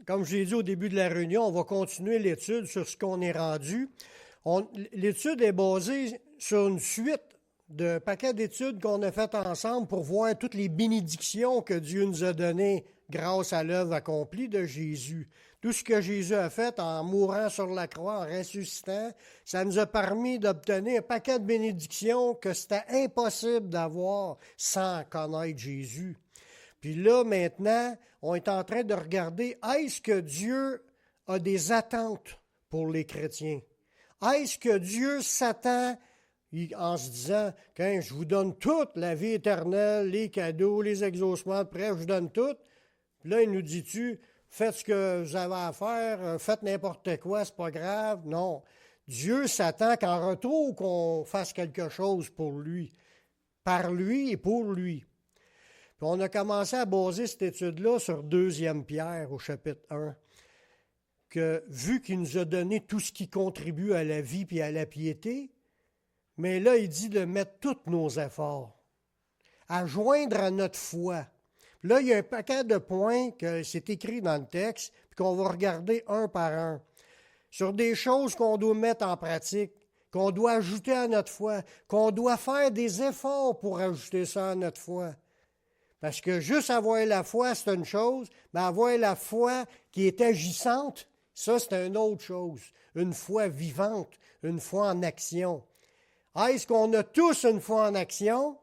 comme je l'ai dit au début de la réunion, on va continuer l'étude sur ce qu'on est rendu. L'étude est basée sur une suite de paquets d'études qu'on a faites ensemble pour voir toutes les bénédictions que Dieu nous a données grâce à l'œuvre accomplie de Jésus. Tout ce que Jésus a fait en mourant sur la croix, en ressuscitant, ça nous a permis d'obtenir un paquet de bénédictions que c'était impossible d'avoir sans connaître Jésus. Puis là, maintenant, on est en train de regarder, est-ce que Dieu a des attentes pour les chrétiens? Est-ce que Dieu s'attend en se disant, quand je vous donne toute la vie éternelle, les cadeaux, les exaucements, bref, je vous donne tout. Puis là, il nous dit-tu, faites ce que vous avez à faire, faites n'importe quoi, c'est pas grave. Non. Dieu s'attend qu'en retour, qu'on fasse quelque chose pour lui, par lui et pour lui. Puis on a commencé à baser cette étude-là sur 2 Pierre au chapitre 1, que vu qu'il nous a donné tout ce qui contribue à la vie et à la piété, mais là, il dit de mettre tous nos efforts, à joindre à notre foi. Puis là, il y a un paquet de points que c'est écrit dans le texte, puis qu'on va regarder un par un, sur des choses qu'on doit mettre en pratique, qu'on doit ajouter à notre foi, qu'on doit faire des efforts pour ajouter ça à notre foi. Parce que juste avoir la foi, c'est une chose, mais avoir la foi qui est agissante, ça, c'est une autre chose. Une foi vivante, une foi en action. Est-ce qu'on a tous une foi en action?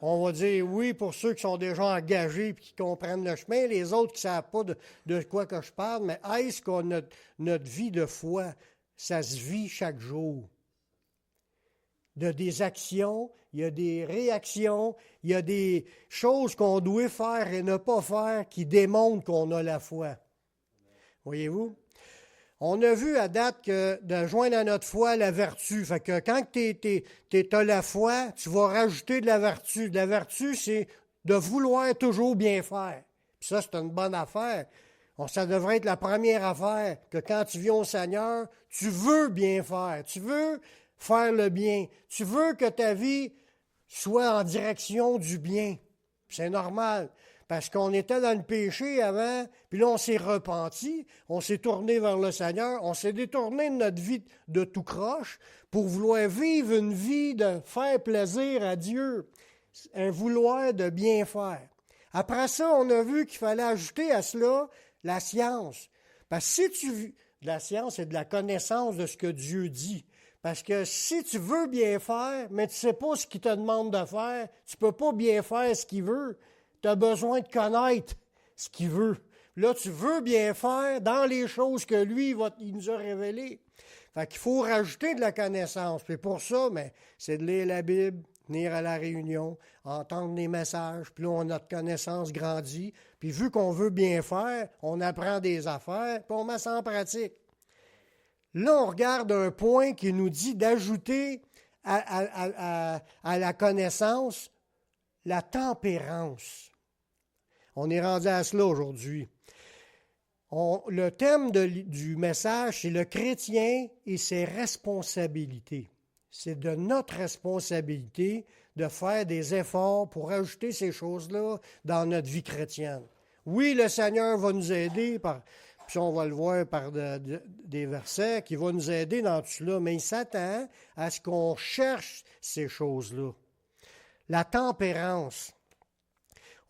On va dire oui pour ceux qui sont déjà engagés et qui comprennent le chemin, les autres qui ne savent pas de quoi que je parle, mais est-ce qu'on a notre vie de foi, ça se vit chaque jour? De des actions, il y a des réactions, il y a des choses qu'on doit faire et ne pas faire qui démontrent qu'on a la foi. Voyez-vous? On a vu à date que de joindre à notre foi la vertu. Fait que quand tu as la foi, tu vas rajouter de la vertu. La vertu, c'est de vouloir toujours bien faire. Puis ça, c'est une bonne affaire. Ça devrait être la première affaire, que quand tu viens au Seigneur, tu veux bien faire. Tu veux faire le bien. Tu veux que ta vie soit en direction du bien. C'est normal. Parce qu'on était dans le péché avant, puis là, on s'est repenti, on s'est tourné vers le Seigneur, on s'est détourné de notre vie de tout croche pour vouloir vivre une vie de faire plaisir à Dieu, un vouloir de bien faire. Après ça, on a vu qu'il fallait ajouter à cela la science. Parce que la science, c'est de la connaissance de ce que Dieu dit. Parce que si tu veux bien faire, mais tu ne sais pas ce qu'il te demande de faire, tu ne peux pas bien faire ce qu'il veut. Tu as besoin de connaître ce qu'il veut. Là, tu veux bien faire dans les choses que lui, il nous a révélées. Fait qu'il faut rajouter de la connaissance. Puis pour ça, c'est de lire la Bible, venir à la réunion, entendre des messages. Puis là, notre connaissance grandit. Puis vu qu'on veut bien faire, on apprend des affaires, puis on met ça en pratique. Là, on regarde un point qui nous dit d'ajouter à la connaissance la tempérance. On est rendu à cela aujourd'hui. Le thème du message, c'est le chrétien et ses responsabilités. C'est de notre responsabilité de faire des efforts pour ajouter ces choses-là dans notre vie chrétienne. Oui, le Seigneur va nous aider, puis on va le voir par des versets, qui va nous aider dans tout cela, mais il s'attend à ce qu'on cherche ces choses-là. La tempérance.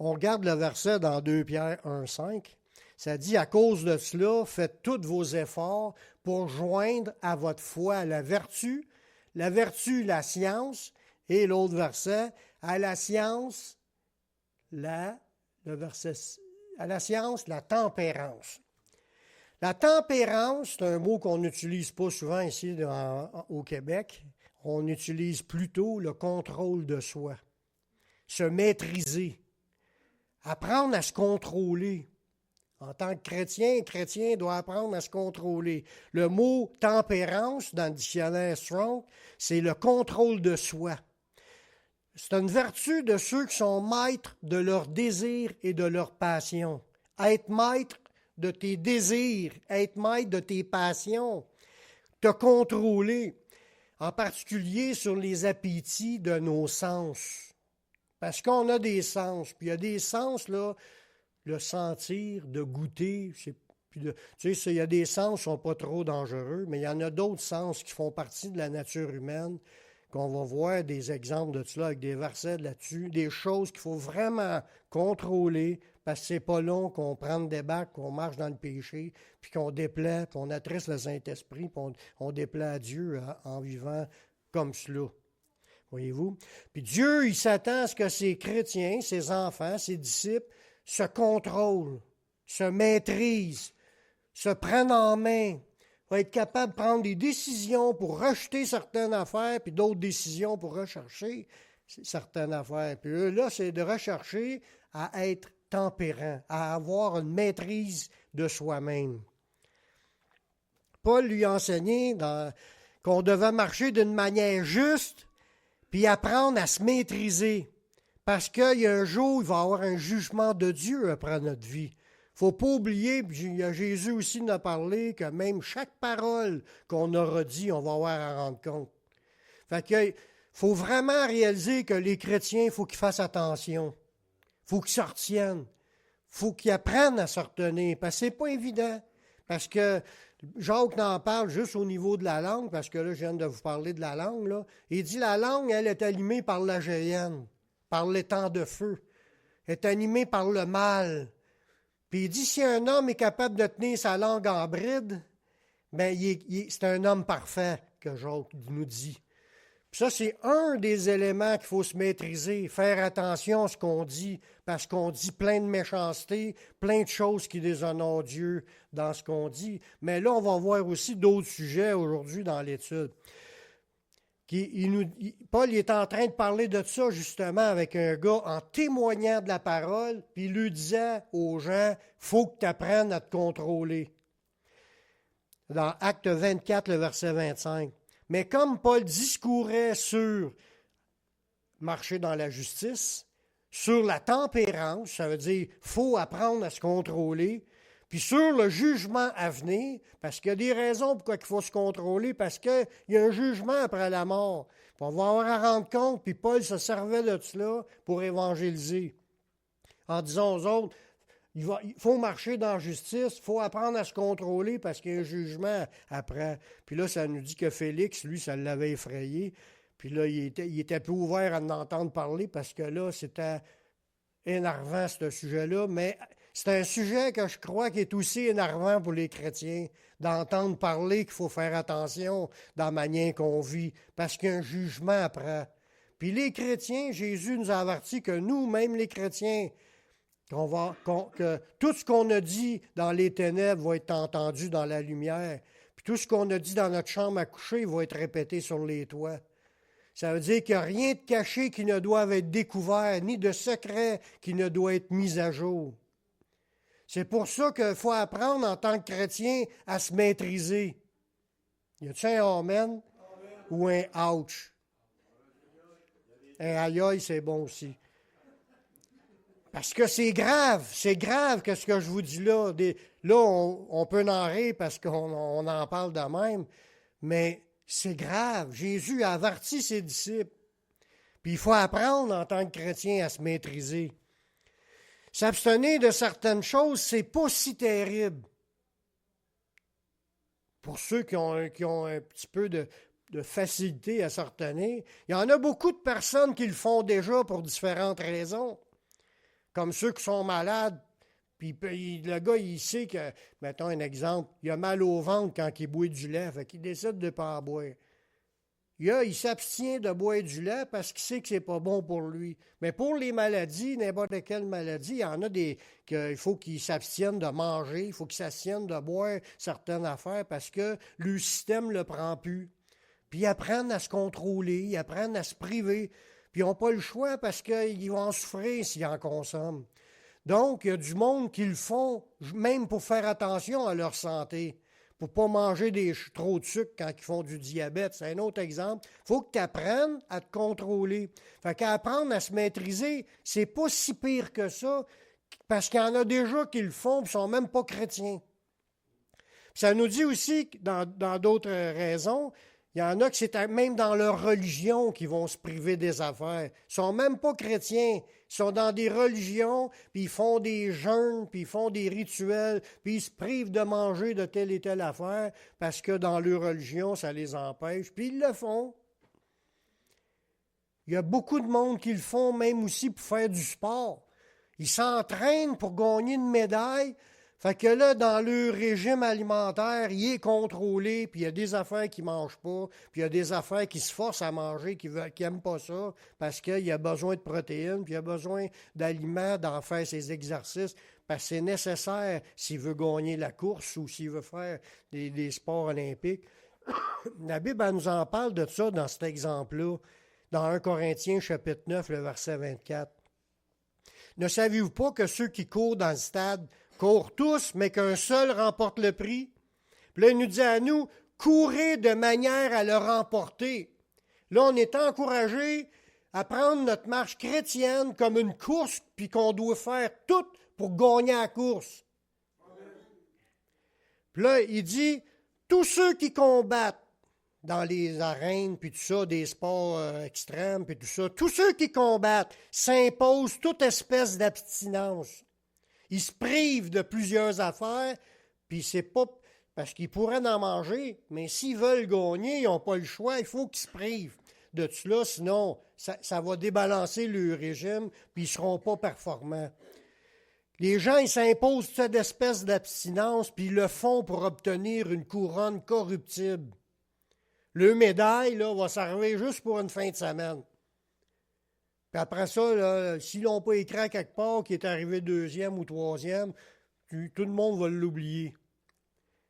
On regarde le verset dans 2 Pierre 1,5. Ça dit, à cause de cela, faites tous vos efforts pour joindre à votre foi la vertu, la science, et l'autre verset, à la science, la tempérance. La tempérance, c'est un mot qu'on n'utilise pas souvent ici au Québec. On utilise plutôt le contrôle de soi. Se maîtriser. Apprendre à se contrôler. En tant que chrétien, un chrétien doit apprendre à se contrôler. Le mot tempérance, dans le dictionnaire Strong, c'est le contrôle de soi. C'est une vertu de ceux qui sont maîtres de leurs désirs et de leurs passions. Être maître de tes désirs, être maître de tes passions, te contrôler, en particulier sur les appétits de nos sens. Parce qu'on a des sens, puis il y a des sens, là, le sentir, de goûter, Puis tu sais, il y a des sens qui ne sont pas trop dangereux, mais il y en a d'autres sens qui font partie de la nature humaine, qu'on va voir des exemples de cela avec des versets là-dessus, des choses qu'il faut vraiment contrôler, parce que c'est pas long qu'on prenne des bacs, qu'on marche dans le péché, puis qu'on déplaît, puis on attriste le Saint-Esprit, puis on déplaît à Dieu en vivant comme cela. Voyez-vous? Puis Dieu, il s'attend à ce que ses chrétiens, ses enfants, ses disciples se contrôlent, se maîtrisent, se prennent en main, va être capable de prendre des décisions pour rejeter certaines affaires, puis d'autres décisions pour rechercher certaines affaires. Puis eux, là, c'est de rechercher à être tempérant, à avoir une maîtrise de soi-même. Paul lui enseignait qu'on devait marcher d'une manière juste, puis apprendre à se maîtriser. Parce qu'il y a un jour, il va y avoir un jugement de Dieu après notre vie. Il ne faut pas oublier, puis Jésus aussi nous a parlé, que même chaque parole qu'on aura dit, on va avoir à rendre compte. Fait que faut vraiment réaliser que les chrétiens, il faut qu'ils fassent attention. Il faut qu'ils se retiennent. Il faut qu'ils apprennent à se retenir, parce que ce n'est pas évident. Parce que Jacques en parle juste au niveau de la langue, parce que là, je viens de vous parler de la langue. Là. Il dit la langue, elle est animée par la géhenne, par l'étang de feu. Elle est animée par le mal. Puis il dit, si un homme est capable de tenir sa langue en bride, bien, c'est un homme parfait, que Jacques nous dit. Puis ça, c'est un des éléments qu'il faut se maîtriser, faire attention à ce qu'on dit, parce qu'on dit plein de méchanceté, plein de choses qui déshonorent Dieu dans ce qu'on dit. Mais là, on va voir aussi d'autres sujets aujourd'hui dans l'étude. Paul est en train de parler de ça justement avec un gars en témoignant de la parole, puis il lui disait aux gens, il faut que tu apprennes à te contrôler. Dans Acte 24, le verset 25. Mais comme Paul discourait sur marcher dans la justice, sur la tempérance, ça veut dire qu'il faut apprendre à se contrôler, puis sur le jugement à venir, parce qu'il y a des raisons pourquoi il faut se contrôler, parce qu'il y a un jugement après la mort. Puis on va avoir à rendre compte, puis Paul se servait de cela pour évangéliser, en disant aux autres, il faut marcher dans la justice, il faut apprendre à se contrôler parce qu'il y a un jugement après. Puis là, ça nous dit que Félix, lui, ça l'avait effrayé. Puis là, il était plus ouvert à en entendre parler parce que là, c'était énervant, ce sujet-là. Mais c'est un sujet que je crois qui est aussi énervant pour les chrétiens, d'entendre parler qu'il faut faire attention dans la manière qu'on vit parce qu'il y a un jugement après. Puis les chrétiens, Jésus nous a avertis que nous, même les chrétiens, que tout ce qu'on a dit dans les ténèbres va être entendu dans la lumière. Puis tout ce qu'on a dit dans notre chambre à coucher va être répété sur les toits. Ça veut dire qu'il n'y a rien de caché qui ne doit être découvert, ni de secret qui ne doit être mis à jour. C'est pour ça qu'il faut apprendre en tant que chrétien à se maîtriser. Y a-t-il un amen ou un ouch? Un aïe aïe, c'est bon aussi. Parce que c'est grave que ce que je vous dis là. Là, on peut en rire parce qu'on en parle de même, mais c'est grave. Jésus a averti ses disciples. Puis il faut apprendre en tant que chrétien à se maîtriser. S'abstenir de certaines choses, c'est pas si terrible. Pour ceux qui ont un petit peu de facilité à se retenir, il y en a beaucoup de personnes qui le font déjà pour différentes raisons. Comme ceux qui sont malades, puis le gars, il sait que, mettons un exemple, il a mal au ventre quand il boit du lait, fait qu'il décide de ne pas en boire. Il s'abstient de boire du lait parce qu'il sait que c'est pas bon pour lui. Mais pour les maladies, n'importe quelle maladie, il y en a qu'il faut qu'ils s'abstiennent de manger, il faut qu'ils s'abstiennent de boire certaines affaires parce que le système ne le prend plus. Puis ils apprennent à se contrôler, ils apprennent à se priver. Puis ils n'ont pas le choix parce qu'ils vont en souffrir s'ils en consomment. Donc, il y a du monde qui le font, même pour faire attention à leur santé, pour ne pas manger trop de sucre quand ils font du diabète. C'est un autre exemple. Il faut que tu apprennes à te contrôler. Fait qu'apprendre à se maîtriser, c'est pas si pire que ça, parce qu'il y en a déjà qui le font et ne sont même pas chrétiens. Ça nous dit aussi, dans d'autres raisons, Il y en a que c'est même dans leur religion qu'ils vont se priver des affaires. Ils ne sont même pas chrétiens. Ils sont dans des religions, puis ils font des jeûnes, puis ils font des rituels, puis ils se privent de manger de telle et telle affaire parce que dans leur religion, ça les empêche, puis ils le font. Il y a beaucoup de monde qui le font même aussi pour faire du sport. Ils s'entraînent pour gagner une médaille. Fait que là, dans leur régime alimentaire, il est contrôlé, puis il y a des affaires qu'ils ne mangent pas, puis il y a des affaires qu'ils se forcent à manger, qui n'aiment pas ça, parce qu'il y a besoin de protéines, puis il y a besoin d'aliments, d'en faire ses exercices, parce que c'est nécessaire s'il veut gagner la course ou s'il veut faire des sports olympiques. La Bible, elle nous en parle de ça dans cet exemple-là, dans 1 Corinthiens, chapitre 9, le verset 24. Ne savez-vous pas que ceux qui courent dans le stade courent tous, mais qu'un seul remporte le prix? Puis là, il nous dit à nous, courez de manière à le remporter. Là, on est encouragé à prendre notre marche chrétienne comme une course, puis qu'on doit faire tout pour gagner la course. Puis là, il dit, tous ceux qui combattent dans les arènes, puis tout ça, des sports extrêmes, puis tout ça, tous ceux qui combattent s'imposent toute espèce d'abstinence. Ils se privent de plusieurs affaires, puis c'est pas parce qu'ils pourraient en manger, mais s'ils veulent gagner, ils n'ont pas le choix, il faut qu'ils se privent de cela, sinon ça va débalancer le régime, puis ils ne seront pas performants. Les gens, ils s'imposent cette espèce d'abstinence, puis ils le font pour obtenir une couronne corruptible. Le médaille, là, va servir juste pour une fin de semaine. Puis après ça, là, s'ils n'ont pas écrit à quelque part qui est arrivé deuxième ou troisième, tout le monde va l'oublier.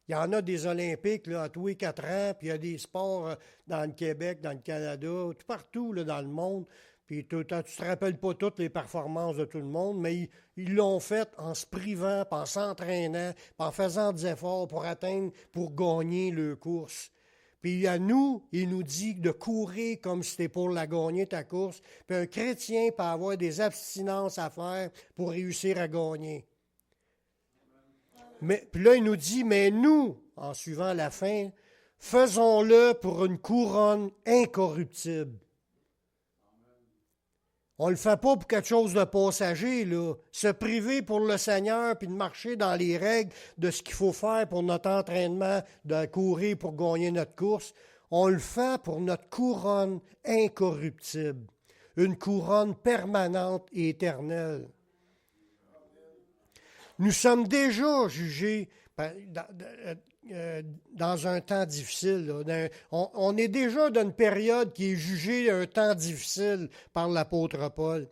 Il y en a des Olympiques là, à tous les 4 ans, puis il y a des sports dans le Québec, dans le Canada, tout partout là, dans le monde. Puis tu ne te rappelles pas toutes les performances de tout le monde, mais ils l'ont fait en se privant, en s'entraînant, en faisant des efforts pour atteindre, pour gagner leur course. Puis à nous, il nous dit de courir comme si c'était pour la gagner, ta course. Puis un chrétien peut avoir des abstinences à faire pour réussir à gagner. Puis là, il nous dit, mais nous, en suivant la fin, faisons-le pour une couronne incorruptible. On ne le fait pas pour quelque chose de passager, là. Se priver pour le Seigneur, puis de marcher dans les règles de ce qu'il faut faire pour notre entraînement, de courir pour gagner notre course. On le fait pour notre couronne incorruptible, une couronne permanente et éternelle. Nous sommes déjà jugés dans un temps difficile. On est déjà dans une période qui est jugée un temps difficile par l'apôtre Paul.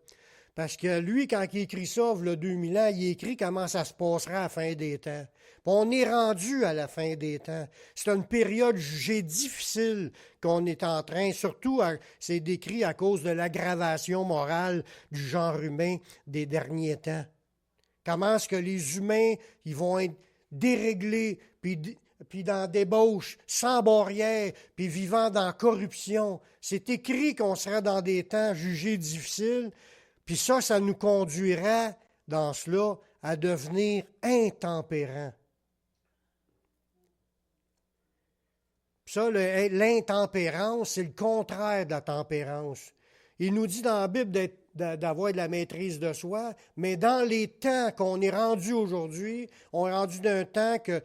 Parce que lui, quand il écrit ça, il y a 2000 ans, il écrit comment ça se passera à la fin des temps. Puis on est rendu à la fin des temps. C'est une période jugée difficile qu'on est en train, surtout, c'est décrit à cause de l'aggravation morale du genre humain des derniers temps. Comment est-ce que les humains ils vont être déréglés, puis dans débauche, sans barrière, puis vivant dans corruption. C'est écrit qu'on sera dans des temps jugés difficiles, puis ça nous conduira, dans cela, à devenir intempérants. Ça, l'intempérance, c'est le contraire de la tempérance. Il nous dit dans la Bible d'avoir de la maîtrise de soi, mais dans les temps qu'on est rendu aujourd'hui, on est rendu d'un temps que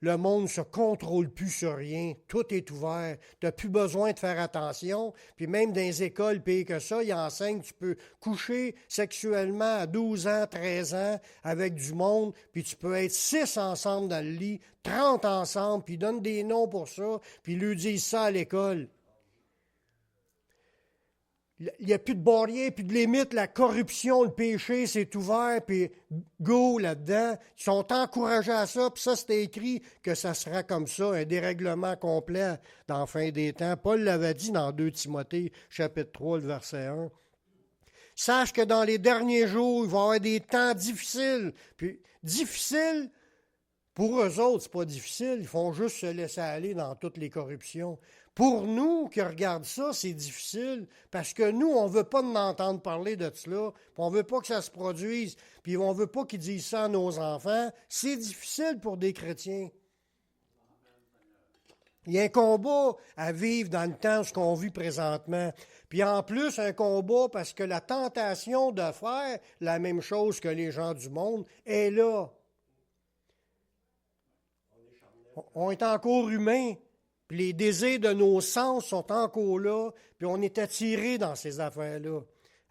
le monde ne se contrôle plus sur rien, tout est ouvert, tu n'as plus besoin de faire attention, puis même dans les écoles, pire que ça, ils enseignent, tu peux coucher sexuellement à 12 ans, 13 ans avec du monde, puis tu peux être 6 ensemble dans le lit, 30 ensemble, puis ils donnent des noms pour ça, puis ils lui disent ça à l'école. Il n'y a plus de barrière, plus de limite, la corruption, le péché, c'est ouvert, puis go là-dedans. Ils sont encouragés à ça, puis ça, c'était écrit que ça sera comme ça, un dérèglement complet dans la fin des temps. Paul l'avait dit dans 2 Timothée, chapitre 3, le verset 1. Sache que dans les derniers jours, il va y avoir des temps difficiles. Puis, difficiles, pour eux autres, c'est pas difficile, ils font juste se laisser aller dans toutes les corruptions. Pour nous qui regardent ça, c'est difficile parce que nous, on ne veut pas entendre parler de cela, puis on ne veut pas que ça se produise, puis on ne veut pas qu'ils disent ça à nos enfants. C'est difficile pour des chrétiens. Il y a un combat à vivre dans le temps, ce qu'on vit présentement. Puis en plus, un combat parce que la tentation de faire la même chose que les gens du monde est là. On est encore humain, puis les désirs de nos sens sont encore là, puis on est attiré dans ces affaires-là.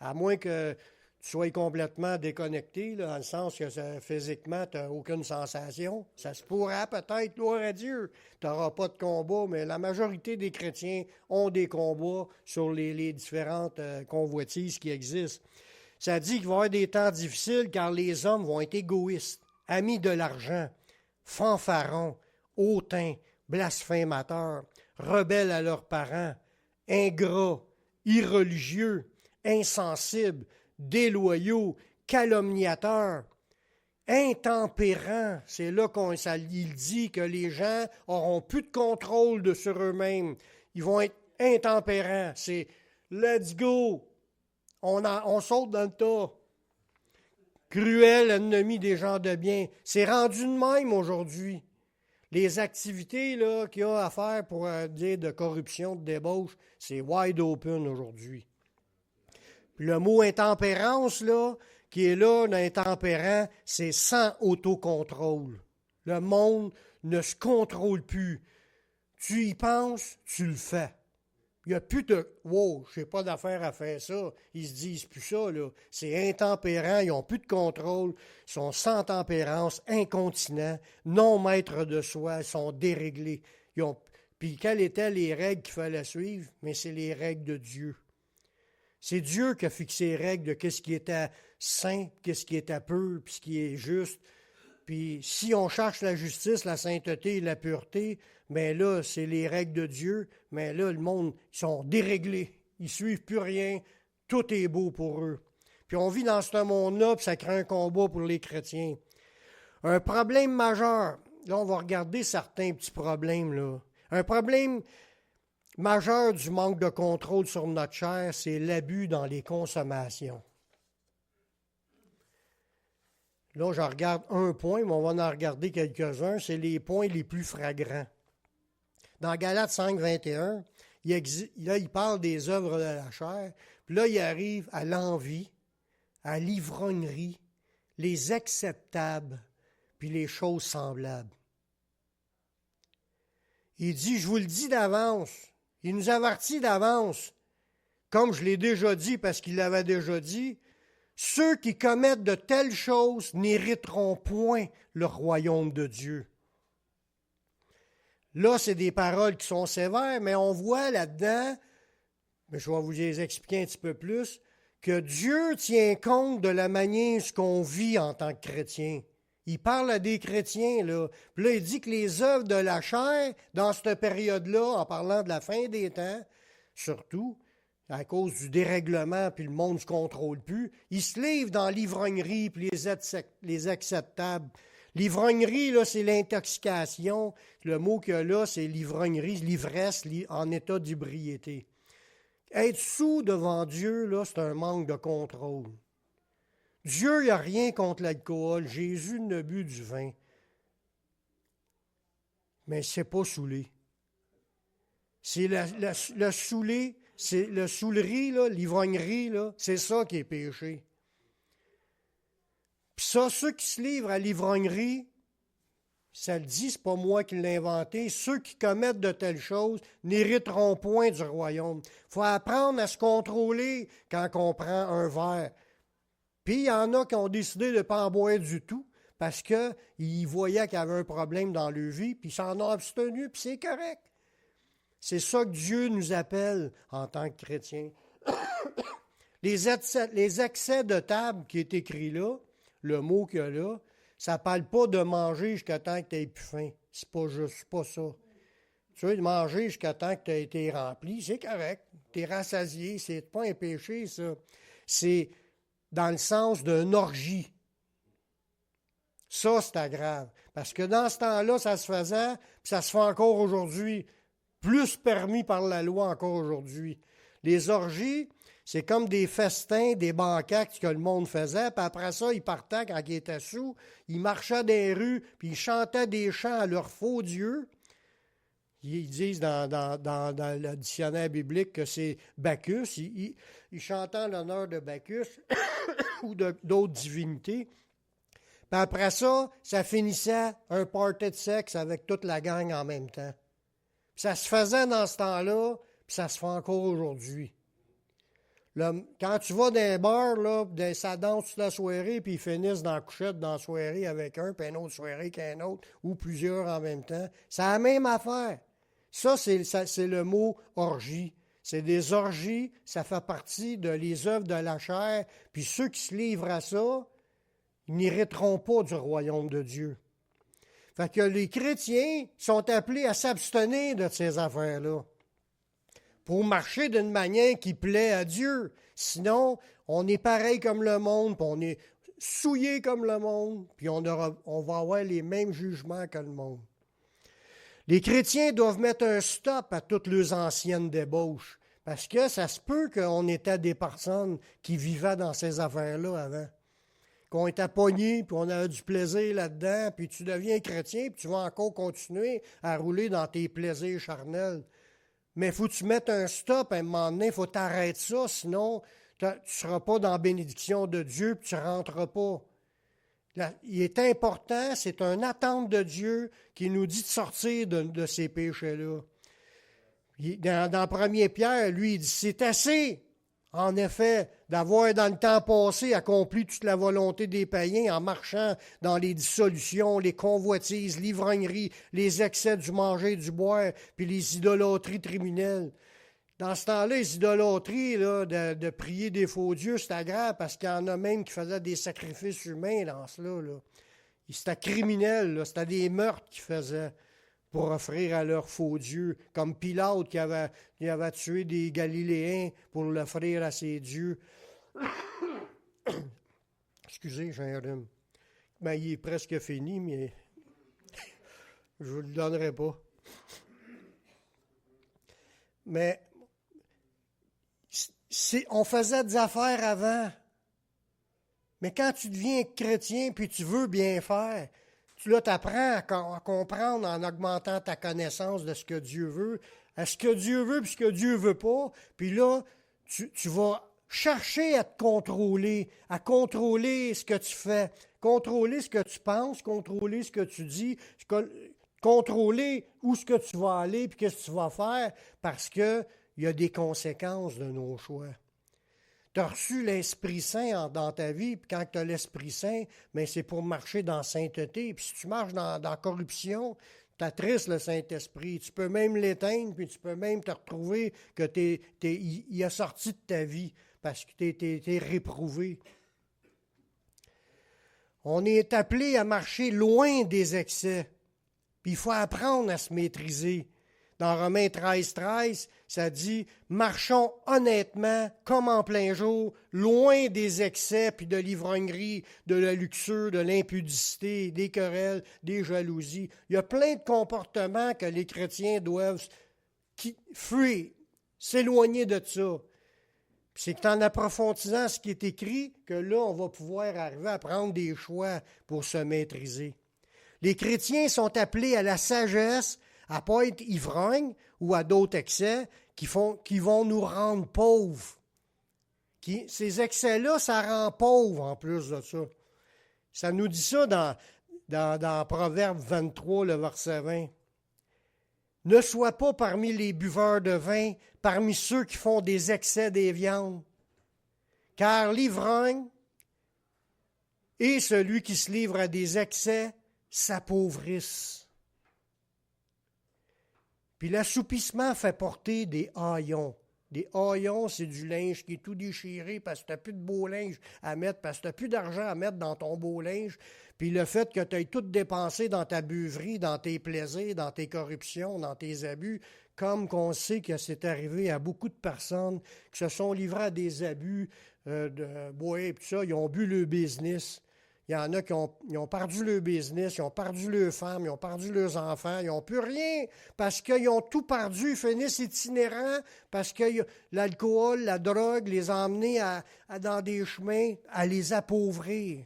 À moins que tu sois complètement déconnecté, là, dans le sens que physiquement, tu n'as aucune sensation. Ça se pourra peut-être, gloire à Dieu. Tu n'auras pas de combat, mais la majorité des chrétiens ont des combats sur les différentes convoitises qui existent. Ça dit qu'il va y avoir des temps difficiles car les hommes vont être égoïstes, amis de l'argent, fanfarons, hautains, blasphémateurs, rebelles à leurs parents, ingrats, irreligieux, insensibles, déloyaux, calomniateurs, intempérants. C'est là qu'il dit que les gens n'auront plus de contrôle sur eux-mêmes. Ils vont être intempérants. C'est « let's go ». On saute dans le tas. Cruel ennemi des gens de bien. C'est rendu de même aujourd'hui. Les activités là, qu'il y a à faire pour dire de corruption, de débauche, c'est wide open aujourd'hui. Puis le mot intempérance, là, qui est là, l'intempérant, c'est sans autocontrôle. Le monde ne se contrôle plus. Tu y penses, tu le fais. Il n'y a plus de « wow, je n'ai pas d'affaire à faire ça ». Ils se disent plus ça, là. C'est intempérant, ils n'ont plus de contrôle, ils sont sans tempérance, incontinents, non maîtres de soi, ils sont déréglés. Puis quelles étaient les règles qu'il fallait suivre? Mais c'est les règles de Dieu. C'est Dieu qui a fixé les règles de qu'est-ce qui était saint, qu'est-ce qui était peu, puis ce qui est juste. Puis si on cherche la justice, la sainteté et la pureté, bien là, c'est les règles de Dieu, mais là, le monde, ils sont déréglés. Ils ne suivent plus rien. Tout est beau pour eux. Puis on vit dans ce monde-là, puis ça crée un combat pour les chrétiens. Un problème majeur, là, on va regarder certains petits problèmes, là. Un problème majeur du manque de contrôle sur notre chair, c'est l'abus dans les consommations. Là, je regarde un point, mais on va en regarder quelques-uns. C'est les points les plus flagrants. Dans Galates 5, 21, là, il parle des œuvres de la chair. Puis là, il arrive à l'envie, à l'ivrognerie, les acceptables, puis les choses semblables. Il dit, je vous le dis d'avance. Il nous avertit d'avance. Comme je l'ai déjà dit, parce qu'il l'avait déjà dit, ceux qui commettent de telles choses n'hériteront point le royaume de Dieu. Là, c'est des paroles qui sont sévères, mais on voit là-dedans, mais je vais vous les expliquer un petit peu plus, que Dieu tient compte de la manière qu'on vit en tant que chrétien. Il parle à des chrétiens, là. Puis là, il dit que les œuvres de la chair, dans cette période-là, en parlant de la fin des temps, surtout, à cause du dérèglement, puis le monde ne se contrôle plus, il se livre dans l'ivrognerie, puis les acceptables. L'ivrognerie, là, c'est l'intoxication. Le mot qu'il y a là, c'est l'ivrognerie, l'ivresse en état d'ébriété. Être sous devant Dieu, là, c'est un manque de contrôle. Dieu, il n'y a rien contre l'alcool. Jésus ne bu du vin. Mais c'est pas saoulé. C'est le saoulé, c'est le saoulerie, là, l'ivrognerie, là, c'est ça qui est péché. Puis ça, ceux qui se livrent à l'ivrognerie, ça le dit, c'est pas moi qui l'ai inventé, ceux qui commettent de telles choses n'hériteront point du royaume. Il faut apprendre à se contrôler quand on prend un verre. Puis il y en a qui ont décidé de ne pas en boire du tout parce qu'ils voyaient qu'il y avait un problème dans leur vie, puis ils s'en ont abstenu, puis c'est correct. C'est ça que Dieu nous appelle en tant que chrétiens. Les excès de table qui est écrit là, le mot qu'il y a là, ça ne parle pas de manger jusqu'à temps que tu n'aies plus faim. C'est pas ça. Tu veux manger jusqu'à temps que tu aies été rempli, c'est correct. Tu es rassasié, c'est pas un péché, ça. C'est dans le sens d'une orgie. Ça, c'est grave. Parce que dans ce temps-là, ça se faisait, puis ça se fait encore aujourd'hui. Plus permis par la loi encore aujourd'hui. Les orgies, c'est comme des festins, des banquets que le monde faisait, puis après ça, ils partaient quand ils étaient sous, ils marchaient dans les rues, puis ils chantaient des chants à leur faux Dieu. Ils disent dans le dictionnaire biblique que c'est Bacchus. Ils chantent en l'honneur de Bacchus ou d'autres divinités. Puis après ça, ça finissait un party de sexe avec toute la gang en même temps. Puis ça se faisait dans ce temps-là, puis ça se fait encore aujourd'hui. Quand tu vas dans un bar, là, ça danse toute la soirée, puis ils finissent dans la couchette dans la soirée avec un, puis une autre soirée qu'un autre, ou plusieurs en même temps. C'est la même affaire. Ça, c'est le mot orgie. C'est des orgies, ça fait partie de les œuvres de la chair, puis ceux qui se livrent à ça, ils n'hériteront pas du royaume de Dieu. Fait que les chrétiens sont appelés à s'abstenir de ces affaires-là pour marcher d'une manière qui plaît à Dieu. Sinon, on est pareil comme le monde, puis on est souillé comme le monde, puis on va avoir les mêmes jugements que le monde. Les chrétiens doivent mettre un stop à toutes leurs anciennes débauches, parce que ça se peut qu'on était des personnes qui vivaient dans ces affaires-là avant, qu'on était pognés, puis on avait du plaisir là-dedans, puis tu deviens chrétien, puis tu vas encore continuer à rouler dans tes plaisirs charnels. Mais il faut que tu mettes un stop à un moment donné, il faut t'arrêter ça, sinon tu ne seras pas dans la bénédiction de Dieu, puis tu ne rentreras pas. Il est important, c'est une attente de Dieu qui nous dit de sortir de ces péchés-là. Dans 1 Pierre, lui, il dit, c'est assez, en effet, d'avoir dans le temps passé accompli toute la volonté des païens en marchant dans les dissolutions, les convoitises, l'ivrognerie, les excès du manger et du boire, puis les idolâtries criminelles. Dans ce temps-là, les idolâtries, là, de prier des faux dieux, c'était grave parce qu'il y en a même qui faisaient des sacrifices humains dans cela. Là. C'était criminel, là, c'était des meurtres qu'ils faisaient pour offrir à leurs faux dieux, comme Pilate qui avait tué des Galiléens pour l'offrir à ses dieux. Excusez, j'ai un rhume. Ben, il est presque fini, mais je ne vous le donnerai pas. Mais on faisait des affaires avant. Mais quand tu deviens chrétien puis tu veux bien faire, tu apprends à comprendre en augmentant ta connaissance de ce que Dieu veut, à ce que Dieu veut puis ce que Dieu veut pas. Puis là, tu vas chercher à te contrôler, à contrôler ce que tu fais, contrôler ce que tu penses, contrôler ce que tu dis, contrôler où ce que tu vas aller puis qu'est-ce que tu vas faire parce qu'il y a des conséquences de nos choix. Tu as reçu l'Esprit Saint dans ta vie, puis quand tu as l'Esprit Saint, mais c'est pour marcher dans la sainteté. Puis si tu marches dans la corruption, tu attristes le Saint-Esprit. Tu peux même l'éteindre, puis tu peux même te retrouver qu'il a sorti de ta vie parce que tu es réprouvé. On est appelé à marcher loin des excès, puis il faut apprendre à se maîtriser. Dans Romains 13, ça dit « Marchons honnêtement, comme en plein jour, loin des excès, puis de l'ivrognerie, de la luxure, de l'impudicité, des querelles, des jalousies. » Il y a plein de comportements que les chrétiens doivent fuir, s'éloigner de ça. Puis c'est en approfondissant ce qui est écrit que là, on va pouvoir arriver à prendre des choix pour se maîtriser. Les chrétiens sont appelés à la sagesse, à ne pas être ivrognes ou à d'autres excès qui vont nous rendre pauvres. Ces excès-là, ça rend pauvre en plus de ça. Ça nous dit ça dans Proverbe 23, le verset 20. « Ne sois pas parmi les buveurs de vin, parmi ceux qui font des excès des viandes, car l'ivrogne et celui qui se livre à des excès s'appauvrissent. » Puis l'assoupissement fait porter des haillons. Des haillons, c'est du linge qui est tout déchiré parce que tu n'as plus de beau linge à mettre, parce que tu n'as plus d'argent à mettre dans ton beau linge. Puis le fait que tu aies tout dépensé dans ta buverie, dans tes plaisirs, dans tes corruptions, dans tes abus, comme qu'on sait que c'est arrivé à beaucoup de personnes qui se sont livrés à des abus de boire et tout ça, ils ont bu le business. Il y en a qui ont perdu leur business, ils ont perdu leurs femmes, ils ont perdu leurs enfants, ils n'ont plus rien parce qu'ils ont tout perdu, ils finissent itinérants parce que l'alcool, la drogue les a emmenés dans des chemins à les appauvrir.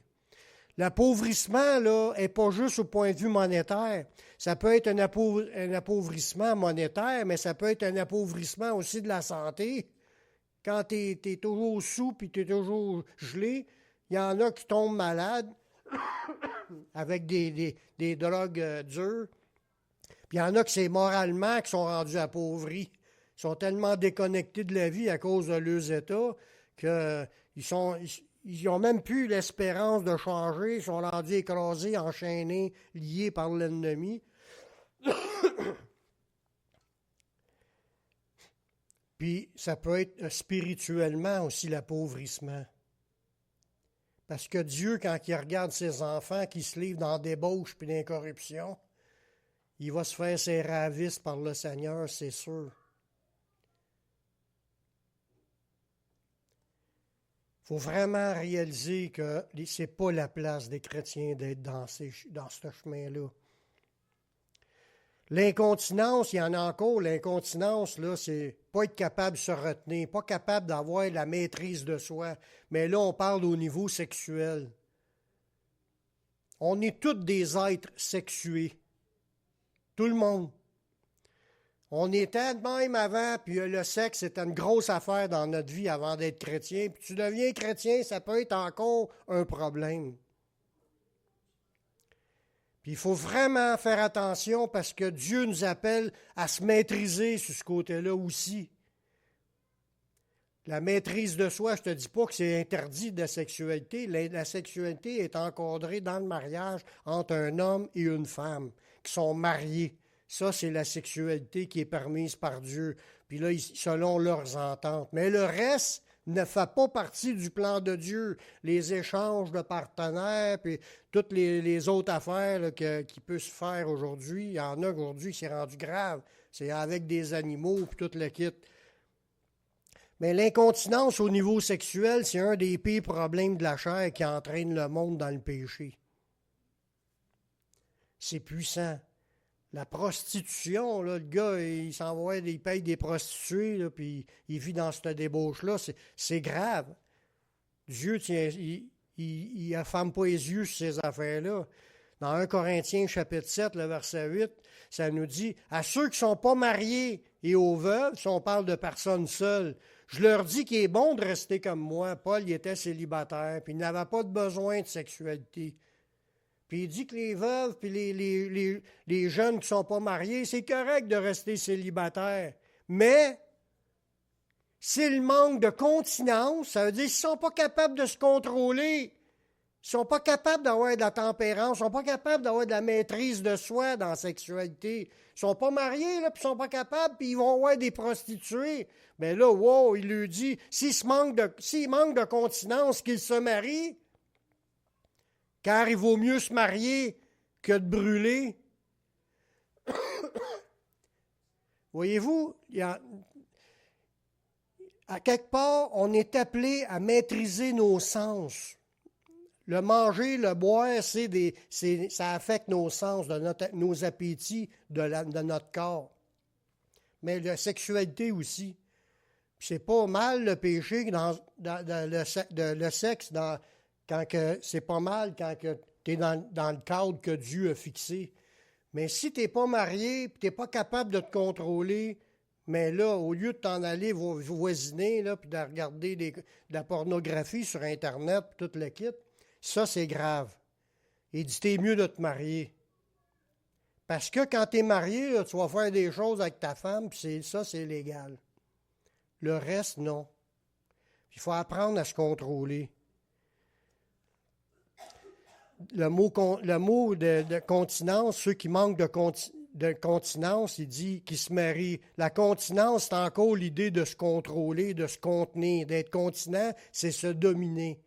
L'appauvrissement, là, n'est pas juste au point de vue monétaire. Ça peut être un appauvrissement monétaire, mais ça peut être un appauvrissement aussi de la santé. Quand tu es toujours sous et tu es toujours gelé, il y en a qui tombent malades avec des drogues dures. Puis il y en a qui c'est moralement qui sont rendus appauvris. Ils sont tellement déconnectés de la vie à cause de leurs états qu'ils n'ont même plus l'espérance de changer. Ils sont rendus écrasés, enchaînés, liés par l'ennemi. Puis ça peut être spirituellement aussi l'appauvrissement. Parce que Dieu, quand il regarde ses enfants qui se livrent dans des débauche et l'incorruption, il va se faire ses ravisses par le Seigneur, c'est sûr. Il faut vraiment réaliser que ce n'est pas la place des chrétiens d'être dans ce chemin-là. L'incontinence, il y en a encore. L'incontinence, là, c'est pas être capable de se retenir, pas capable d'avoir la maîtrise de soi. Mais là, on parle au niveau sexuel. On est tous des êtres sexués. Tout le monde. On était de même avant, puis le sexe était une grosse affaire dans notre vie avant d'être chrétien. Puis tu deviens chrétien, ça peut être encore un problème. Puis il faut vraiment faire attention parce que Dieu nous appelle à se maîtriser sur ce côté-là aussi. La maîtrise de soi, je ne te dis pas que c'est interdit de la sexualité. La sexualité est encadrée dans le mariage entre un homme et une femme qui sont mariés. Ça, c'est la sexualité qui est permise par Dieu. Puis là, selon leurs ententes. Mais le reste ne fait pas partie du plan de Dieu. Les échanges de partenaires, puis toutes les autres affaires là, qui peuvent se faire aujourd'hui. Il y en a aujourd'hui qui c'est rendu grave. C'est avec des animaux, puis tout le kit. Mais l'incontinence au niveau sexuel, c'est un des pires problèmes de la chair qui entraîne le monde dans le péché. C'est puissant. La prostitution, là, le gars, il paye des prostituées, là, puis il vit dans cette débauche-là. C'est grave. Dieu, il affame pas les yeux sur ces affaires-là. Dans 1 Corinthiens, chapitre 7, le verset 8, ça nous dit « À ceux qui ne sont pas mariés et aux veuves, si on parle de personnes seules, je leur dis qu'il est bon de rester comme moi. » Paul, il était célibataire, puis il n'avait pas de besoin de sexualité. Puis il dit que les veuves puis les jeunes qui ne sont pas mariés, c'est correct de rester célibataires. Mais s'ils manquent de continence, ça veut dire qu'ils ne sont pas capables de se contrôler, ils ne sont pas capables d'avoir de la tempérance, ils ne sont pas capables d'avoir de la maîtrise de soi dans la sexualité. Ils ne sont pas mariés, là, puis ils ne sont pas capables, puis ils vont avoir des prostituées. Mais là, wow, il lui dit, s'ils manquent de continence, qu'ils se marient, car il vaut mieux se marier que de brûler. Voyez-vous, à quelque part, on est appelé à maîtriser nos sens. Le manger, le boire, ça affecte nos sens, nos appétits de notre corps. Mais la sexualité aussi. C'est pas mal le péché le sexe c'est pas mal quand tu es dans le cadre que Dieu a fixé. Mais si tu n'es pas marié et tu n'es pas capable de te contrôler, mais là, au lieu de t'en aller voisiner là, puis de regarder de la pornographie sur Internet puis tout le kit, ça, c'est grave. Il dit, t'es mieux de te marier. Parce que quand tu es marié, là, tu vas faire des choses avec ta femme, puis ça, c'est légal. Le reste, non. Il faut apprendre à se contrôler. Le mot de continence, ceux qui manquent de continence, il dit qu'ils se marient. La continence, c'est encore l'idée de se contrôler, de se contenir. D'être continent, c'est se dominer.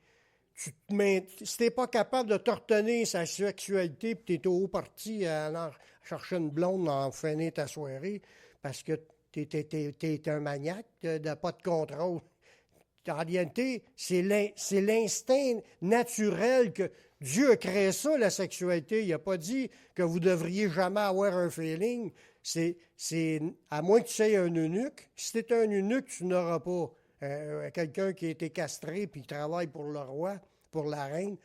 Si tu n'es pas capable de te retenir sa sexualité, puis tu es au haut parti à chercher une blonde, à en finir ta soirée, parce que tu es un maniaque, de pas de contrôle. En réalité, c'est l'instinct naturel que Dieu a créé ça, la sexualité. Il n'a pas dit que vous devriez jamais avoir un feeling. C'est à moins que tu sois un eunuque. Si tu es un eunuque, tu n'auras pas. Quelqu'un qui a été castré puis qui travaille pour le roi, pour la reine,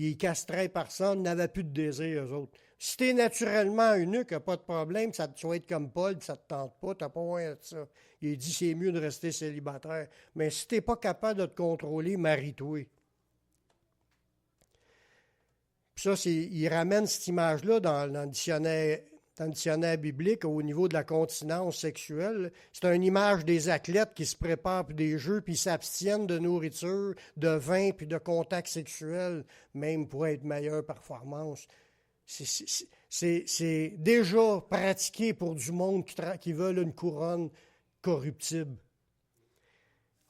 ils castraient personne, n'avaient plus de désir, eux autres. Si tu es naturellement eunuque, il n'y a pas de problème, tu vas être comme Paul, puis ça ne te tente pas, tu n'as pas loin de ça. Il dit c'est mieux de rester célibataire. Mais si tu n'es pas capable de te contrôler, marie-toi. Puis ça, il ramène cette image-là dans le dictionnaire biblique au niveau de la continence sexuelle. C'est une image des athlètes qui se préparent pour des jeux, puis s'abstiennent de nourriture, de vin, puis de contact sexuel, même pour être meilleure performance. C'est déjà pratiqué pour du monde qui veulent une couronne corruptible.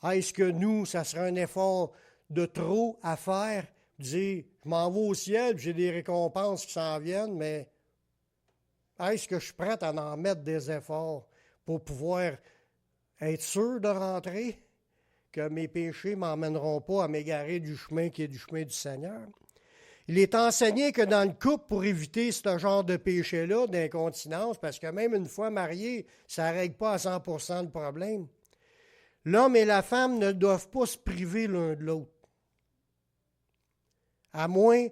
Est-ce que nous, ça serait un effort de trop à faire, dire, je m'en vais au ciel, j'ai des récompenses qui s'en viennent, mais est-ce que je suis prêt à en mettre des efforts pour pouvoir être sûr de rentrer, que mes péchés ne m'emmèneront pas à m'égarer du chemin qui est du chemin du Seigneur? Il est enseigné que dans le couple, pour éviter ce genre de péché-là, d'incontinence, parce que même une fois marié, ça ne règle pas à 100% le problème. L'homme et la femme ne doivent pas se priver l'un de l'autre. À moins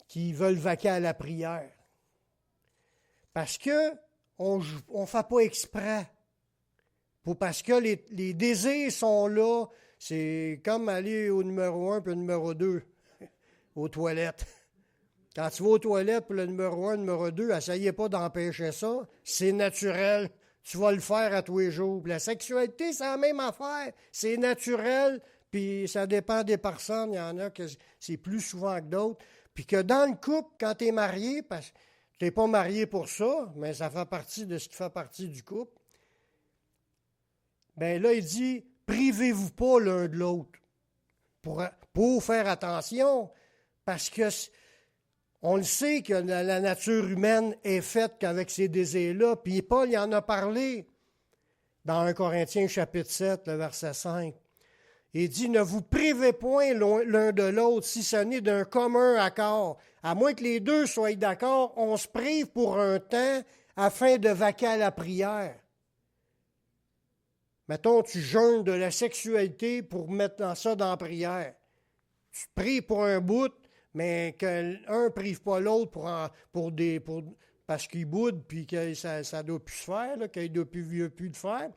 qu'ils veulent vaquer à la prière. Parce qu'on ne fait pas exprès. Parce que les désirs sont là. C'est comme aller au numéro 1 puis au numéro 2. Aux toilettes. Quand tu vas aux toilettes pour le numéro 1, numéro 2, essayez pas d'empêcher ça. C'est naturel. Tu vas le faire à tous les jours. Puis la sexualité, c'est la même affaire. C'est naturel, puis ça dépend des personnes. Il y en a que c'est plus souvent que d'autres. Puis que dans le couple, quand tu es marié, parce que tu n'es pas marié pour ça, mais ça fait partie de ce qui fait partie du couple, bien là, il dit, privez-vous pas l'un de l'autre. Pour faire attention, parce que on le sait que la nature humaine est faite qu'avec ces désirs-là. Puis Paul il en a parlé dans 1 Corinthiens chapitre 7, le verset 5. Il dit, ne vous privez point l'un de l'autre si ce n'est d'un commun accord. À moins que les deux soient d'accord, on se prive pour un temps afin de vaquer à la prière. Mettons, tu jeûnes de la sexualité pour mettre ça dans la prière. Tu pries pour un bout, mais qu'un ne prive pas l'autre parce qu'il boude puis que ça ne doit plus se faire, là, qu'il ne doit plus le faire.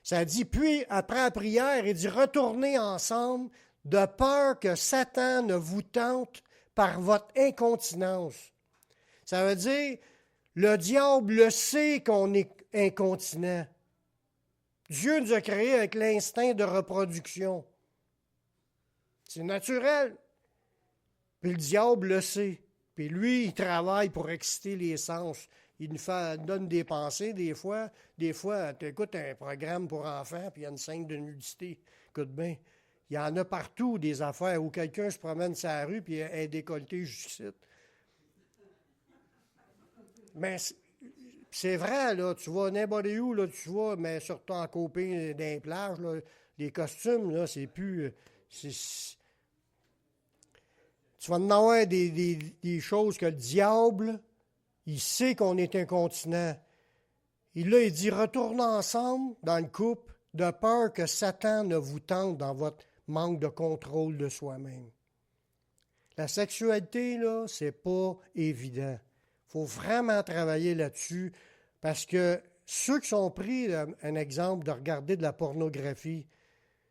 Ça dit, puis après la prière, il dit, retournez ensemble de peur que Satan ne vous tente par votre incontinence. Ça veut dire, le diable le sait qu'on est incontinent. Dieu nous a créés avec l'instinct de reproduction. C'est naturel. Puis le diable le sait. Puis lui, il travaille pour exciter les sens. Il nous donne des pensées des fois. Des fois, tu écoutes un programme pour enfants, puis il y a une scène de nudité. Écoute bien, il y en a partout des affaires où quelqu'un se promène sur la rue, puis est décolleté jusqu'ici. Mais c'est vrai, là, tu vas n'importe où, là, tu vas, mais surtout en copie d'un plage, là, les costumes, là, c'est plus... Tu vas en avoir des choses que le diable, il sait qu'on est incontinent. Et là, il dit, retournez ensemble dans le couple de peur que Satan ne vous tente dans votre manque de contrôle de soi-même. La sexualité, là, c'est pas évident. Il faut vraiment travailler là-dessus parce que ceux qui sont pris, un exemple, de regarder de la pornographie,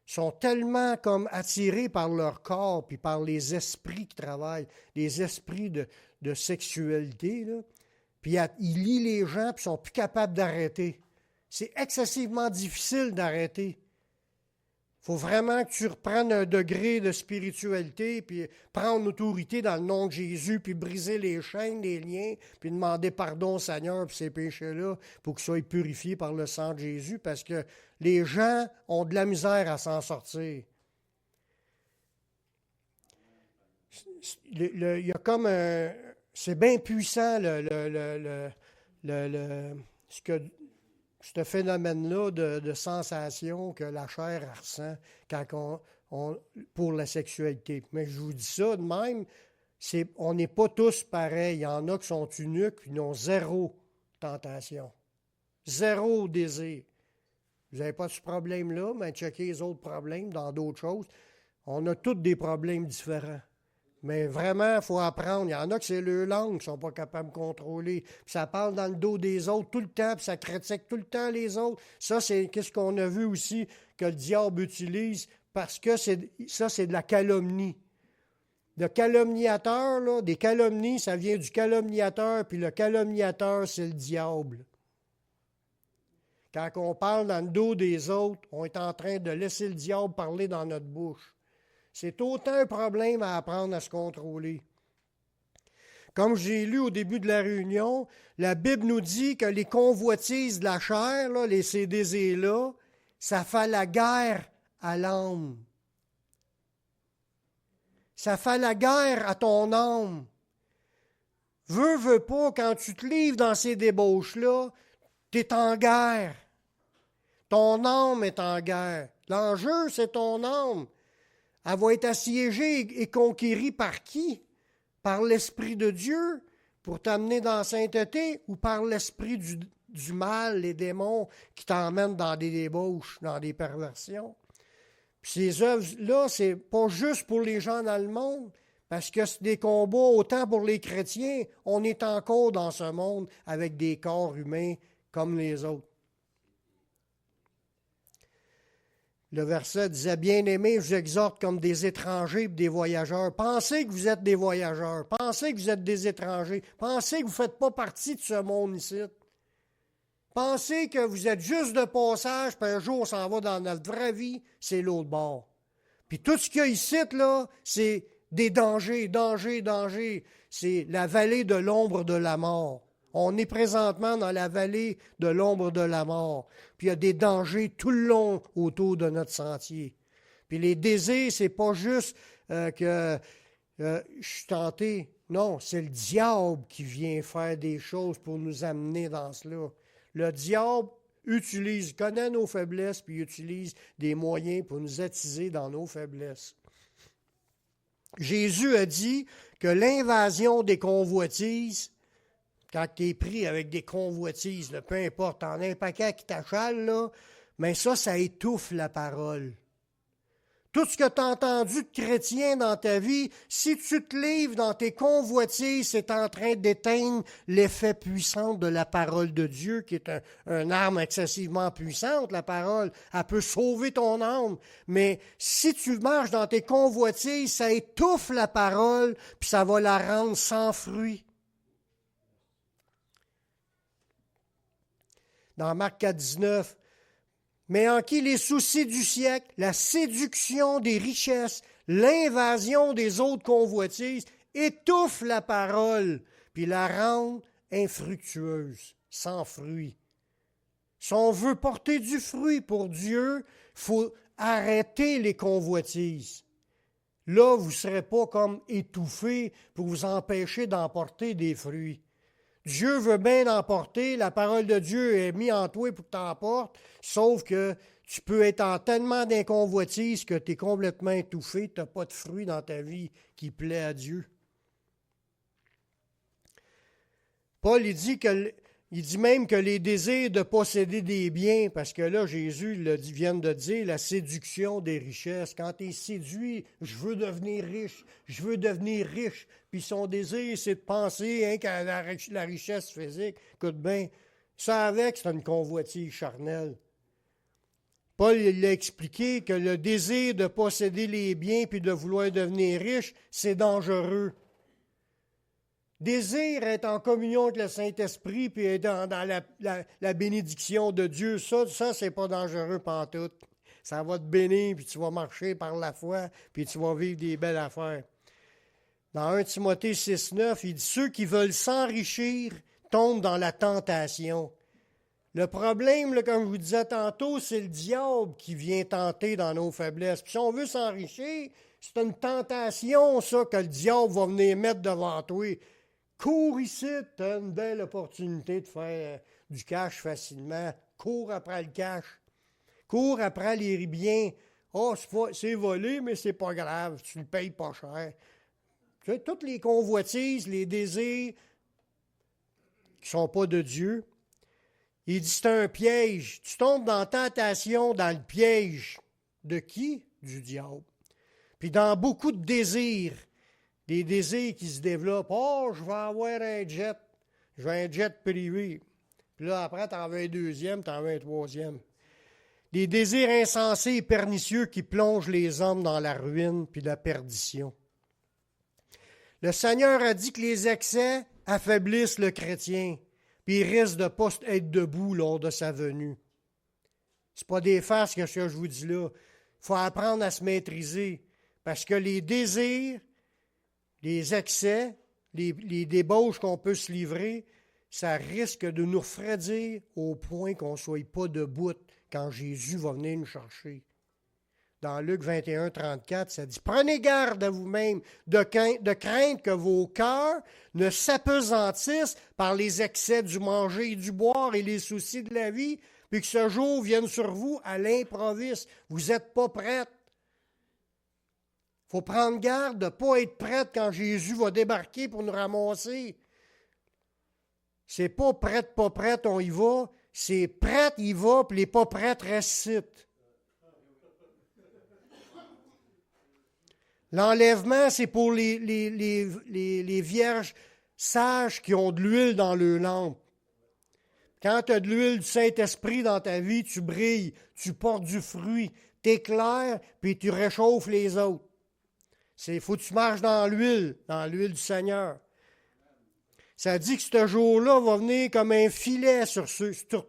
sont tellement comme attirés par leur corps puis par les esprits qui travaillent, les esprits de sexualité, là. Puis ils lient les gens puis sont plus capables d'arrêter. C'est excessivement difficile d'arrêter. Il faut vraiment que tu reprennes un degré de spiritualité puis prendre autorité dans le nom de Jésus puis briser les chaînes, les liens puis demander pardon au Seigneur pour ces péchés-là pour qu'ils soient purifiés par le sang de Jésus parce que les gens ont de la misère à s'en sortir. Il y a comme un... C'est bien puissant ce phénomène-là de sensation que la chair ressent quand pour la sexualité. Mais je vous dis ça de même, on n'est pas tous pareils. Il y en a qui sont eunuques, qui n'ont zéro tentation, zéro désir. Vous n'avez pas ce problème-là, mais checkez les autres problèmes dans d'autres choses. On a tous des problèmes différents. Mais vraiment, il faut apprendre. Il y en a que c'est leur langue qui ne sont pas capables de contrôler. Puis ça parle dans le dos des autres tout le temps, puis ça critique tout le temps les autres. Ça, c'est qu'est-ce qu'on a vu aussi que le diable utilise, parce que c'est de la calomnie. Le calomniateur, là, des calomnies, ça vient du calomniateur, puis le calomniateur, c'est le diable. Quand on parle dans le dos des autres, on est en train de laisser le diable parler dans notre bouche. C'est autant un problème à apprendre à se contrôler. Comme j'ai lu au début de la réunion, la Bible nous dit que les convoitises de la chair, là, ces désirs-là, ça fait la guerre à l'âme. Ça fait la guerre à ton âme. Veux pas, quand tu te livres dans ces débauches-là, tu es en guerre. Ton âme est en guerre. L'enjeu, c'est ton âme. Elle va être assiégée et conquérie par qui? Par l'Esprit de Dieu pour t'amener dans la sainteté ou par l'esprit du mal, les démons qui t'emmènent dans des débauches, dans des perversions? Puis ces œuvres-là, c'est pas juste pour les gens dans le monde, parce que c'est des combats autant pour les chrétiens. On est encore dans ce monde avec des corps humains comme les autres. Le verset disait, « Bien-aimés, je vous exhorte comme des étrangers et des voyageurs. » Pensez que vous êtes des voyageurs. Pensez que vous êtes des étrangers. Pensez que vous ne faites pas partie de ce monde ici. Pensez que vous êtes juste de passage, puis un jour on s'en va dans notre vraie vie, c'est l'autre bord. Puis tout ce qu'il y a ici, là, c'est des dangers, dangers, dangers. C'est la vallée de l'ombre de la mort. On est présentement dans la vallée de l'ombre de la mort. Puis il y a des dangers tout le long autour de notre sentier. Puis les désirs, c'est pas juste que je suis tenté. Non, c'est le diable qui vient faire des choses pour nous amener dans cela. Le diable connaît nos faiblesses, puis utilise des moyens pour nous attiser dans nos faiblesses. Jésus a dit que l'invasion des convoitises, quand tu es pris avec des convoitises, là, peu importe, en as un paquet qui t'achale, là, mais ça étouffe la parole. Tout ce que tu as entendu de chrétien dans ta vie, si tu te livres dans tes convoitises, c'est en train d'éteindre l'effet puissant de la parole de Dieu, qui est une arme excessivement puissante, la parole. Elle peut sauver ton âme. Mais si tu marches dans tes convoitises, ça étouffe la parole, puis ça va la rendre sans fruit. Dans Marc 4,19, mais en qui les soucis du siècle, la séduction des richesses, l'invasion des autres convoitises étouffent la parole, puis la rendent infructueuse, sans fruit. Si on veut porter du fruit pour Dieu, il faut arrêter les convoitises. Là, vous ne serez pas comme étouffés pour vous empêcher d'emporter des fruits. Dieu veut bien emporter, la parole de Dieu est mise en toi pour que tu emportes, sauf que tu peux être en tellement d'inconvoitise que tu es complètement étouffé, tu n'as pas de fruit dans ta vie qui plaît à Dieu. Paul, il dit même que les désirs de posséder des biens, parce que là, Jésus vient de dire la séduction des richesses. Quand tu es séduit, je veux devenir riche, puis son désir, c'est de penser qu'à la richesse physique. Écoute bien, ça avec, c'est une convoitise charnelle. Paul il a expliqué que le désir de posséder les biens puis de vouloir devenir riche, c'est dangereux. Désir être en communion avec le Saint-Esprit puis être dans la bénédiction de Dieu, ça c'est pas dangereux pantoute. Ça va te bénir, puis tu vas marcher par la foi, puis tu vas vivre des belles affaires. Dans 1 Timothée 6,9, il dit « Ceux qui veulent s'enrichir tombent dans la tentation. » Le problème, là, comme je vous disais tantôt, c'est le diable qui vient tenter dans nos faiblesses. Puis si on veut s'enrichir, c'est une tentation, ça, que le diable va venir mettre devant toi. Cours ici, tu as une belle opportunité de faire du cash facilement. Cours après le cash. Cours après les biens. Oh, c'est volé, mais c'est pas grave, tu le payes pas cher. Tu sais, toutes les convoitises, les désirs qui ne sont pas de Dieu, il dit c'est un piège. Tu tombes dans la tentation, dans le piège. De qui? Du diable. Puis dans beaucoup de désirs Des désirs qui se développent. Oh, je vais avoir un jet. Je veux un jet privé. Puis là, après, tu en veux un deuxième, tu en veux un troisième. Des désirs insensés et pernicieux qui plongent les hommes dans la ruine puis la perdition. Le Seigneur a dit que les excès affaiblissent le chrétien, puis il risque de ne pas être debout lors de sa venue. Ce n'est pas des farces que je vous dis là. Il faut apprendre à se maîtriser, parce que les désirs, les excès, les débauches qu'on peut se livrer, ça risque de nous refroidir au point qu'on ne soit pas debout quand Jésus va venir nous chercher. Dans Luc 21, 34, ça dit « Prenez garde à vous-même de craindre que vos cœurs ne s'apesantissent par les excès du manger et du boire et les soucis de la vie, puis que ce jour vienne sur vous à l'improviste. Vous n'êtes pas prêtes. Il faut prendre garde de ne pas être prête quand Jésus va débarquer pour nous ramasser. C'est pas prête, on y va. C'est prête, il va, puis les pas prêtes restent ici. L'enlèvement, c'est pour les vierges sages qui ont de l'huile dans leur lampe. Quand tu as de l'huile du Saint-Esprit dans ta vie, tu brilles, tu portes du fruit, tu éclaires, puis tu réchauffes les autres. Il faut que tu marches dans l'huile du Seigneur. Ça dit que ce jour-là va venir comme un filet sur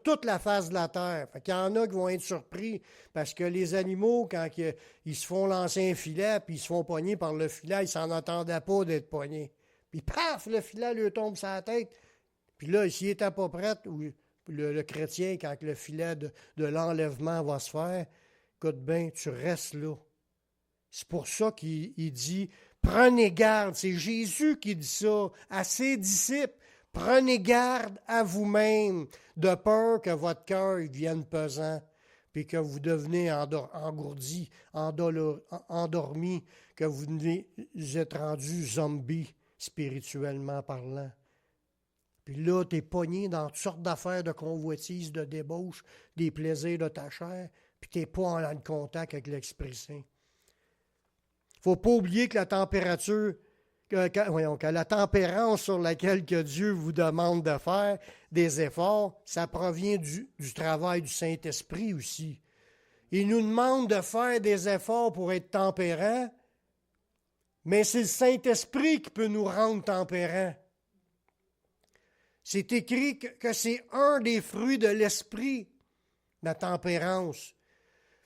toute la face de la terre. Fait qu'il y en a qui vont être surpris parce que les animaux, quand ils se font lancer un filet puis ils se font pogner par le filet, ils ne s'en attendaient pas d'être pognés. Puis paf, le filet lui tombe sur la tête. Puis là, s'il n'était pas prêt, ou le chrétien, quand le filet de l'enlèvement va se faire, écoute bien, tu restes là. C'est pour ça qu'il dit, prenez garde, c'est Jésus qui dit ça à ses disciples, prenez garde à vous-même, de peur que votre cœur devienne pesant, puis que vous devenez engourdi, endormi, que vous êtes rendu zombie, spirituellement parlant. Puis là, tu es pogné dans toutes sortes d'affaires de convoitise, de débauche, des plaisirs de ta chair, puis tu n'es pas en contact avec l'Esprit Saint. Il ne faut pas oublier que la température, que la tempérance sur laquelle que Dieu vous demande de faire des efforts, ça provient du travail du Saint-Esprit aussi. Il nous demande de faire des efforts pour être tempérants, mais c'est le Saint-Esprit qui peut nous rendre tempérants. C'est écrit que c'est un des fruits de l'esprit, la tempérance.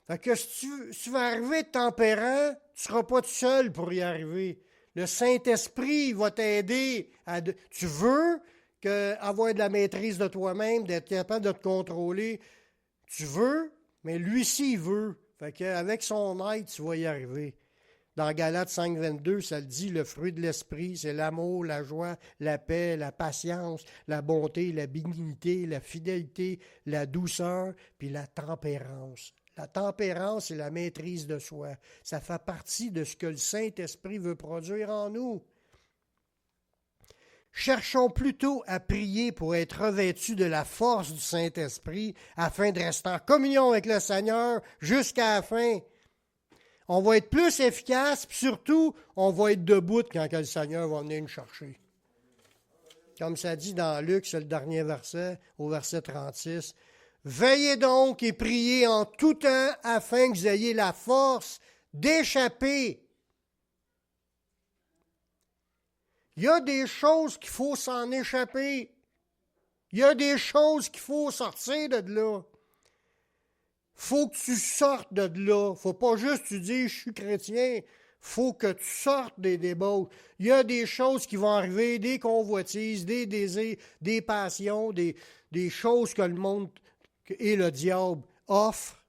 Fait que si tu vas arriver tempérant, tu ne seras pas tout seul pour y arriver. Le Saint-Esprit va t'aider tu veux avoir de la maîtrise de toi-même, d'être capable de te contrôler. Tu veux, mais lui-ci, il veut. Fait qu'avec son aide, tu vas y arriver. Dans Galates 5, 22, ça le dit, le fruit de l'esprit, c'est l'amour, la joie, la paix, la patience, la bonté, la bénignité, la fidélité, la douceur, puis la tempérance. La tempérance, c'est la maîtrise de soi. Ça fait partie de ce que le Saint-Esprit veut produire en nous. Cherchons plutôt à prier pour être revêtus de la force du Saint-Esprit afin de rester en communion avec le Seigneur jusqu'à la fin. On va être plus efficace, puis surtout, on va être debout quand le Seigneur va venir nous chercher. Comme ça dit dans Luc, c'est le dernier verset, au verset 36. « Veillez donc et priez en tout temps afin que vous ayez la force d'échapper. » Il y a des choses qu'il faut s'en échapper. Il y a des choses qu'il faut sortir de là. Faut que tu sortes de là. Faut pas juste tu dis je suis chrétien. Faut que tu sortes des débauches. Il y a des choses qui vont arriver, des convoitises, des désirs, des passions, des choses que le monde et le diable offrent.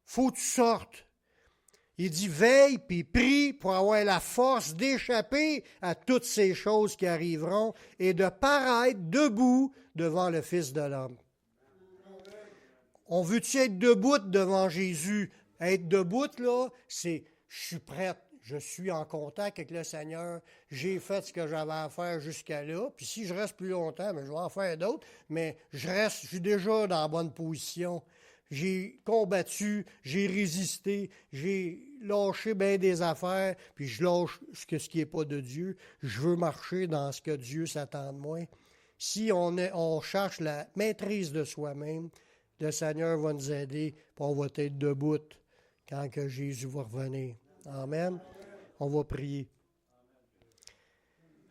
Faut que tu sortes. Il dit veille puis prie pour avoir la force d'échapper à toutes ces choses qui arriveront et de paraître debout devant le Fils de l'homme. On veut-tu être debout devant Jésus? Être debout, là, c'est je suis prête, je suis en contact avec le Seigneur, j'ai fait ce que j'avais à faire jusqu'à là, puis si je reste plus longtemps, je vais en faire d'autres, mais je suis déjà dans la bonne position. j'ai combattu, j'ai résisté, j'ai lâché bien des affaires, puis je lâche ce qui n'est pas de Dieu. Je veux marcher dans ce que Dieu s'attend de moi. Si on cherche la maîtrise de soi-même, le Seigneur va nous aider, puis on va être debout quand que Jésus va revenir. Amen. On va prier.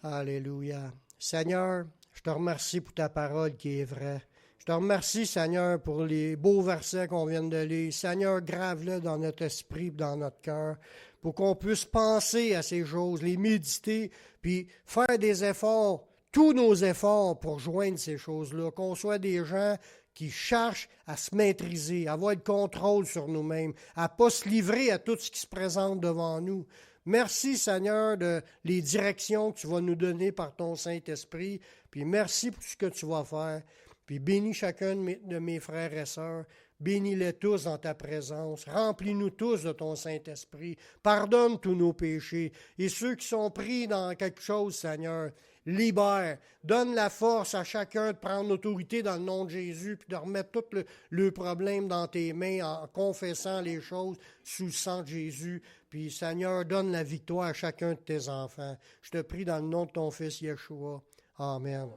Alléluia. Seigneur, je te remercie pour ta parole qui est vraie. Je te remercie, Seigneur, pour les beaux versets qu'on vient de lire. Seigneur, grave-le dans notre esprit, dans notre cœur, pour qu'on puisse penser à ces choses, les méditer, puis faire des efforts, tous nos efforts pour joindre ces choses-là, qu'on soit des gens qui cherchent à se maîtriser, à avoir le contrôle sur nous-mêmes, à ne pas se livrer à tout ce qui se présente devant nous. Merci, Seigneur, de les directions que tu vas nous donner par ton Saint-Esprit, puis merci pour ce que tu vas faire. Puis bénis chacun de mes frères et sœurs, bénis-les tous dans ta présence, remplis-nous tous de ton Saint-Esprit, pardonne tous nos péchés, et ceux qui sont pris dans quelque chose, Seigneur, libère, donne la force à chacun de prendre l'autorité dans le nom de Jésus, puis de remettre tout le problème dans tes mains en confessant les choses sous le sang de Jésus. Puis Seigneur, donne la victoire à chacun de tes enfants. Je te prie dans le nom de ton Fils Yeshua. Amen.